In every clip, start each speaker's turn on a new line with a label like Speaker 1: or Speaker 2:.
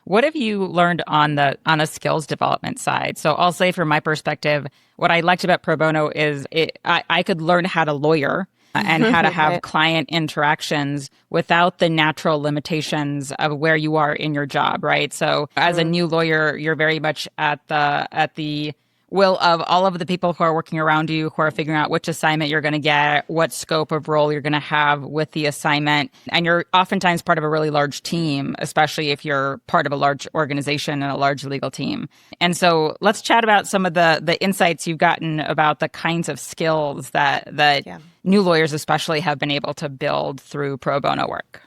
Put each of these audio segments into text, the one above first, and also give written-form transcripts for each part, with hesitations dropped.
Speaker 1: What have you learned on the skills development side? So I'll say from my perspective, what I liked about pro bono is I could learn how to lawyer and how to have
Speaker 2: Right.
Speaker 1: client interactions without the natural limitations of where you are in your job, right? So as a
Speaker 2: Mm.
Speaker 1: new lawyer, you're very much at the will of all of the people who are working around you, who are figuring out which assignment you're going to get, what scope of role you're going to have with the assignment. And you're oftentimes part of a really large team, especially if you're part of a large organization and a large legal team. And so let's chat about some of the insights you've gotten about the kinds of skills that
Speaker 2: Yeah.
Speaker 1: new lawyers especially have been able to build through pro bono work.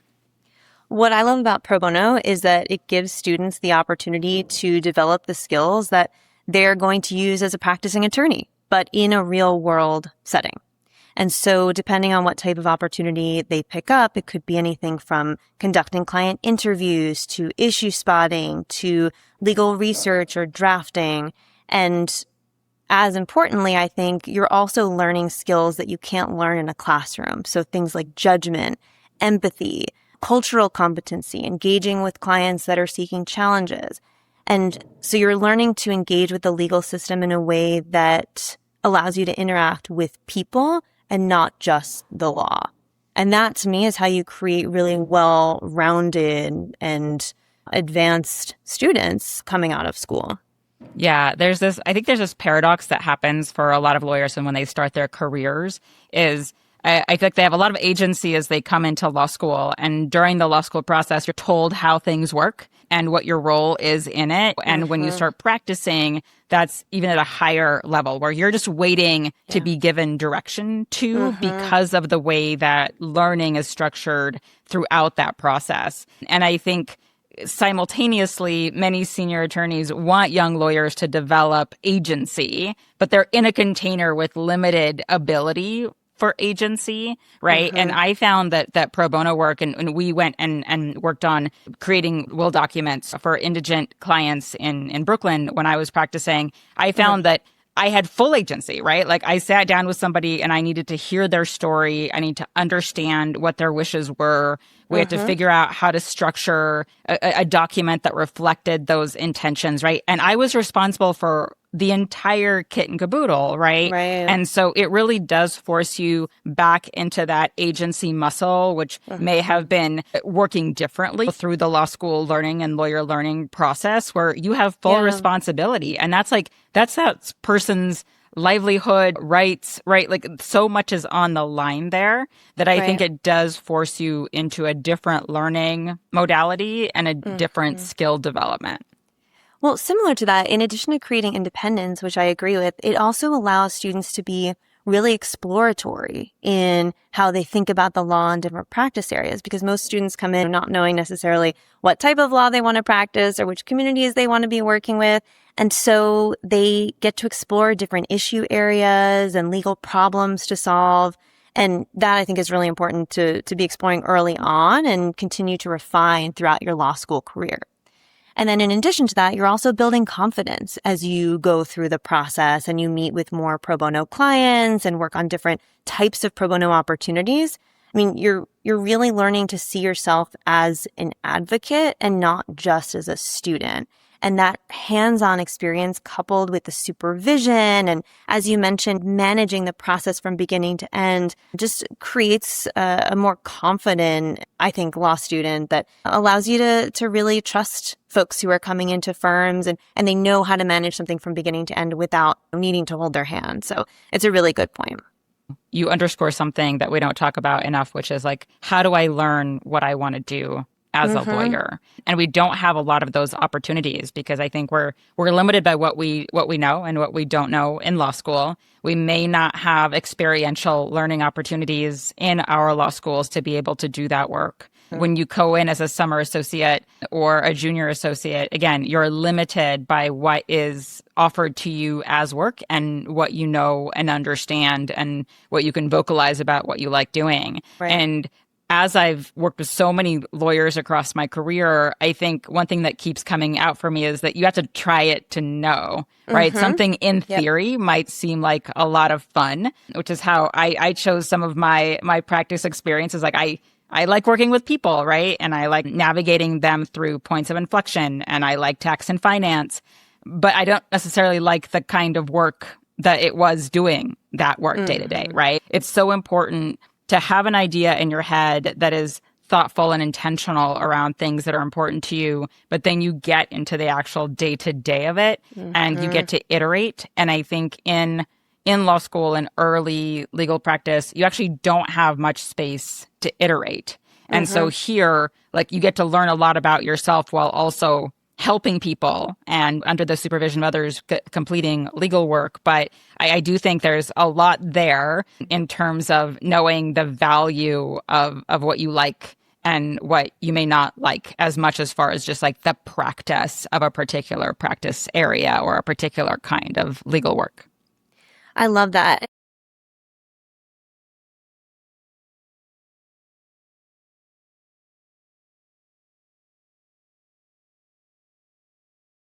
Speaker 2: What I love about pro bono is that it gives students the opportunity to develop the skills that they're going to use as a practicing attorney, but in a real world setting. And so depending on what type of opportunity they pick up, it could be anything from conducting client interviews to issue spotting to legal research or drafting. And as importantly, I think you're also learning skills that you can't learn in a classroom. So things like judgment, empathy, cultural competency, engaging with clients that are seeking challenges. And so you're learning to engage with the legal system in a way that allows you to interact with people and not just the law. And that to me is how you create really well-rounded and advanced students coming out of school.
Speaker 1: Yeah, I think there's this paradox that happens for a lot of lawyers and when they start their careers is I feel like they have a lot of agency as they come into law school. And during the law school process, you're told how things work and what your role is in it. And when you start practicing, that's even at a higher level where you're just waiting to be given direction to because of the way that learning is structured throughout that process. And I think simultaneously, many senior attorneys want young lawyers to develop agency, but they're in a container with limited ability for agency, right? And I found that pro bono work, and we went and worked on creating will documents for indigent clients in Brooklyn when I was practicing. I found that I had full agency, right? Like I sat down with somebody and I needed to hear their story. I need to understand what their wishes were. We had to figure out how to structure a document that reflected those intentions, right? And I was responsible for the entire kit and caboodle, right?
Speaker 2: Right.
Speaker 1: And so it really does force you back into that agency muscle, which may have been working differently through the law school learning and lawyer learning process where you have full responsibility. And that's that person's livelihood, rights, right? Like so much is on the line there that I think it does force you into a different learning modality and a different skill development.
Speaker 2: Well, similar to that, in addition to creating independence, which I agree with, it also allows students to be really exploratory in how they think about the law in different practice areas, because most students come in not knowing necessarily what type of law they want to practice or which communities they want to be working with. And so they get to explore different issue areas and legal problems to solve. And that I think is really important to be exploring early on and continue to refine throughout your law school career. And then in addition to that, you're also building confidence as you go through the process and you meet with more pro bono clients and work on different types of pro bono opportunities. I mean, you're really learning to see yourself as an advocate and not just as a student. And that hands-on experience coupled with the supervision and, as you mentioned, managing the process from beginning to end just creates a more confident, I think, law student that allows you to really trust folks who are coming into firms and they know how to manage something from beginning to end without needing to hold their hand. So it's a really good point.
Speaker 1: You underscore something that we don't talk about enough, which is like, how do I learn what I want to do as a lawyer? And we don't have a lot of those opportunities because I think we're limited by what we know and what we don't know in law school. We may not have experiential learning opportunities in our law schools to be able to do that work. When you go in as a summer associate or a junior associate, again, you're limited by what is offered to you as work and what you know and understand and what you can vocalize about what you like doing.
Speaker 2: Right.
Speaker 1: And as I've worked with so many lawyers across my career, I think one thing that keeps coming out for me is that you have to try it to know, right? Something in theory might seem like a lot of fun, which is how I chose some of my practice experiences. Like I like working with people, right? And I like navigating them through points of inflection, and I like tax and finance, but I don't necessarily like the kind of work that it was doing that work day to day, right? It's so important to have an idea in your head that is thoughtful and intentional around things that are important to you, but then you get into the actual day to day of it and you get to iterate. And I think in law school and early legal practice, you actually don't have much space to iterate. And so here, like, you get to learn a lot about yourself while also helping people and under the supervision of others completing legal work. But I do think there's a lot there in terms of knowing the value of what you like and what you may not like, as much as far as just like the practice of a particular practice area or a particular kind of legal work.
Speaker 2: I love that.